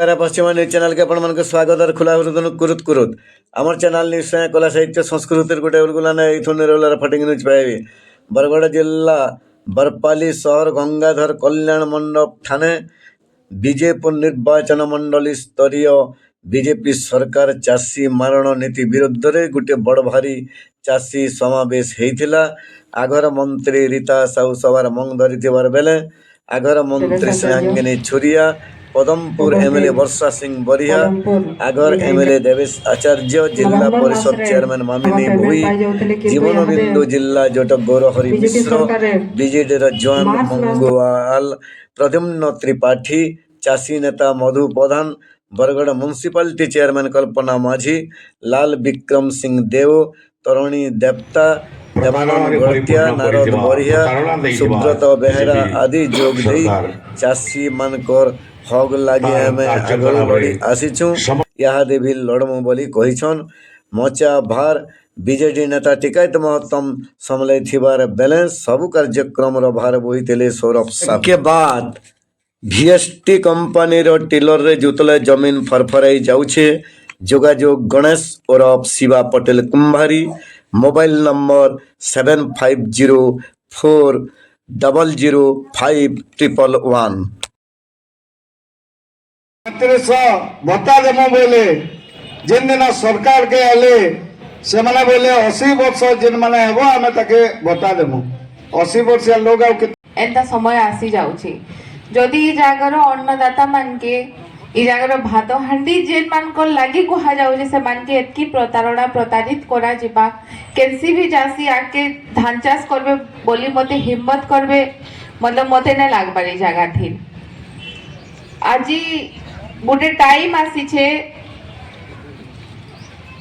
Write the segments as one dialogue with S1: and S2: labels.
S1: मेरा पश्चिम news channel के आपण मन स्वागत और खुला हृदय कुरुत कुरुत आमर चैनल न्यूज से कला साहित्य संस्कृति गोटे गुलाने निरवलार फटिंग न्यूज पाइबे। बरगढ़ जिला बरपाली शहर गंगाधर कल्याण मंडप ठाणे बीजेपुर निर्वाचन मंडली स्तरीय बीजेपी सरकार चाषी मारण नीति विरुद्ध रे गोटे बड़ भारी चाषी समावेश होता। आगर मंत्री रीता साहू सभार मंग धरी बेले आगर मंत्री श्रेयांगिनी छुरिया पदमपुर एमएलए वर्षा सिंह बरिहा आगर एमएलए देवेश आचार्य जिला परिषद चेयरमैन मामिनी भोई जीवन बिंदु जिला जोटक गौरहरि मिश्र बीजेडी जवान मंगुआल प्रद्युम्न त्रिपाठी चाषी नेता मधु प्रधान बरगढ़ म्युनिसिपालिटी चेयरमैन कल्पना माझी लाल विक्रम सिंह देव तरुणी देवता देवानंद गड़तिया नारद बरिहा सुब्रत बेहरा आदि जोग दे चाषी मानकर हक लगे आम आगल बढ़ी आसीचु इहादे भी लड़मु बोली कहिछन। मोचा भार बीजेडी नेता टिकायत महत्तम संभले थिबार बेले सबु कार्यक्रम रो भार बोहितेले सौरभ साहब के बाद भीएसटी कंपनी रो टिलर रे जुतले जमीन फरफराई जाउछे। जोगाजोग गणेश ओरफ शिवा पटेल कुंभारी मोबाइल नंबर 7504005111।
S2: भत्ता देमो बोले जिन दिन सरकार के आले से माने बोले 80 वर्ष जिन माने हेबो आमे ताके भत्ता देमो 80 वर्ष लोग
S3: एंता समय आसी जाउछि जदि ई जागर अन्नदाता मान के ई जागर भात हांडी जेन मान को लागि कुहा जाउछि से मान के एतकी प्रतारणा प्रतारित करा जिबा केनसी भी चासी आके धान चाष करबे बोली मते हिम्मत करबे मतलब मते न लागबारी जागा थिन। आजी गोटे टाइम आसी छे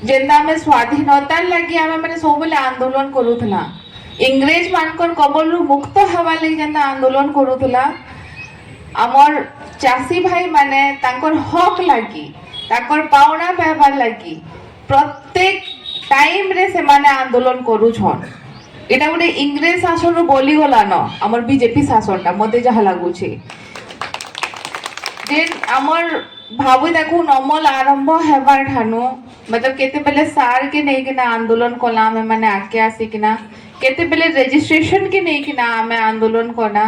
S3: जेंदा में स्वाधीनता लगी आमे माने सब बेले आंदोलन करूथला इंग्रेज मानकर कबल मुक्त हवा लगी जेंदा आंदोलन करूथला आमर चासी भाई माने तांकर हक लगी तांकर पावना पाइबार लगी प्रत्येक टाइम रे से माने आंदोलन करूछन। एटा गोटे इंग्रेज शासन बोली गला न आमर बीजेपी शासनटा मते जहा लागुछे जे आमर भाबु देखु नमल आरंभ हेबार ठानु मतलब केते बेले सार के नै किना आंदोलन कला में माने आके आसी किना केते बेले रजिस्ट्रेशन के नै किना आमे आंदोलन करना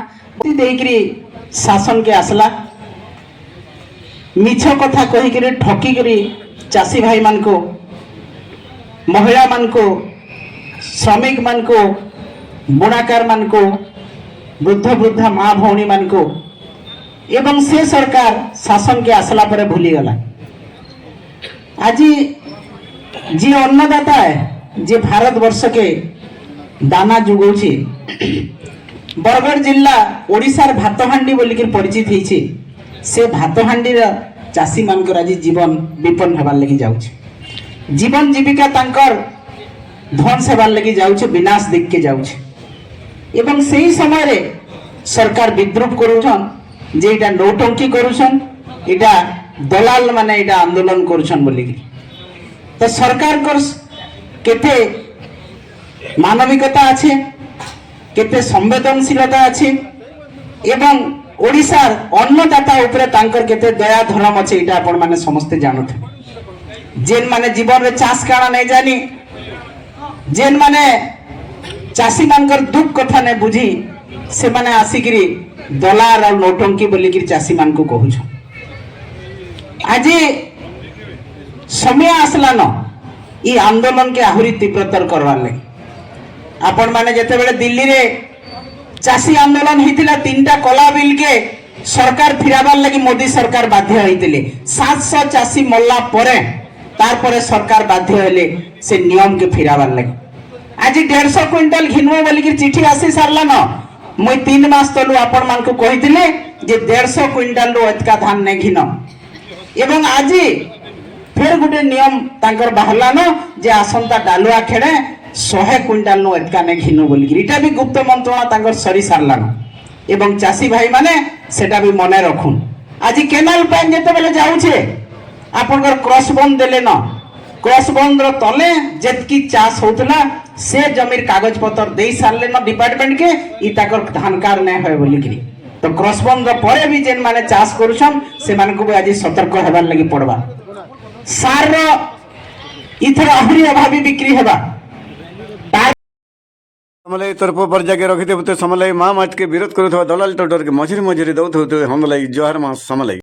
S4: देकरी शासन के आसला मिछ कथा कहि करी ठकी करी चासी भाई मान को महिला मान को श्रमिक मान को बुणाकार मान को वृद्ध वृद्धा माँ भौणी मान को एवं से सरकार शासन के आसला पर भूली गला। आज जी अन्नदाता है जे भारत वर्ष के दाना जुगौछि बरगढ़ जिला ओडिशार भातहांडी बोलिक परिचित होइछि से भातहांडी चाषी मानकर आज जीवन विपन्न हेबार लगी जाउछि जीवन जीविका तांकर ध्वंस हेबार लगी जाउछि विनाश दिख के जाउछि एवं सही समय रे सरकार विद्रूप करूछन जे इटा नौटंकी करूछन इटा दलाल माने इटा आंदोलन करूछन बोलिक तो सरकार कर केते मानविकता अछि केते संवेदनशीलता अछि एवं ओडिशार अन्नदाता उपरे तांकर केते दया धर्म अछि इटा आपण माने समस्ते जानत जेन माने जीवन रे चाष काना नै जानी जेन माने चाषी मानकर दुख कथा नै बुझी से माने आसिकरी दलार और नौटंकी बोलिक चाषी मान को कहूछ। आज समय आसला न ई आंदोलन के आहुरी तीव्रतर करवार लगे आपण माने जेते बेले दिल्ली रे चाषी आंदोलन हितिला तीनटा कला बिल के सरकार फिराबार लगी मोदी सरकार बाध्य होइतिले 700 चाषी मल्ला परे तार परे सरकार बाध्य हेले से नियम के फिराबार लगी। आज 150 क्विंटल घिनबो बोलिक चिट्ठी आसी सारला न मुई 3 मास तलु आपण मान को कहितिले जे 150 क्विंटल रो एतका धान नै घिन एवं आज फिर गोटे नियम तांकर बाहरला न जे आसंता डालुआ खेड़े 100 क्विंटल नो एतका नै घिन बोलिक इटा भी गुप्त मंत्रणा तांकर सरी सारला न एवं चाषी भाई माने सेटा भी मने रखुन। आज केनाल पाइन जेते बेले जाउछे आपनकर क्रॉस बंद देले न क्रॉस बंद रो तले जेतकी चाष होतला से जमीर कागज पत्र दे सारले न डिपार्टमेंट के ई ताकर धान कार नै होय बोलिक তো କ୍ରସବନ୍ଦ ପରେ ବି ଯେନ୍ ମାନେ ଚାଷ କରୁଛନ୍ ସେମାନଙ୍କୁ ବି ଆଜି ସତର୍କ ହେବାର ଲାଗି ପଡବା। ସାରର ଇଥର ଆହୁରି ଅଭାବୀ ବିକ୍ରି ହେବା।
S1: समलाई तरफ पर जाके रखिथे समलाई माँ माट के विरोध करुवा दलाल टोटर के मझिरी मझिरी दौथ हमलाई जहर माँ समलाई।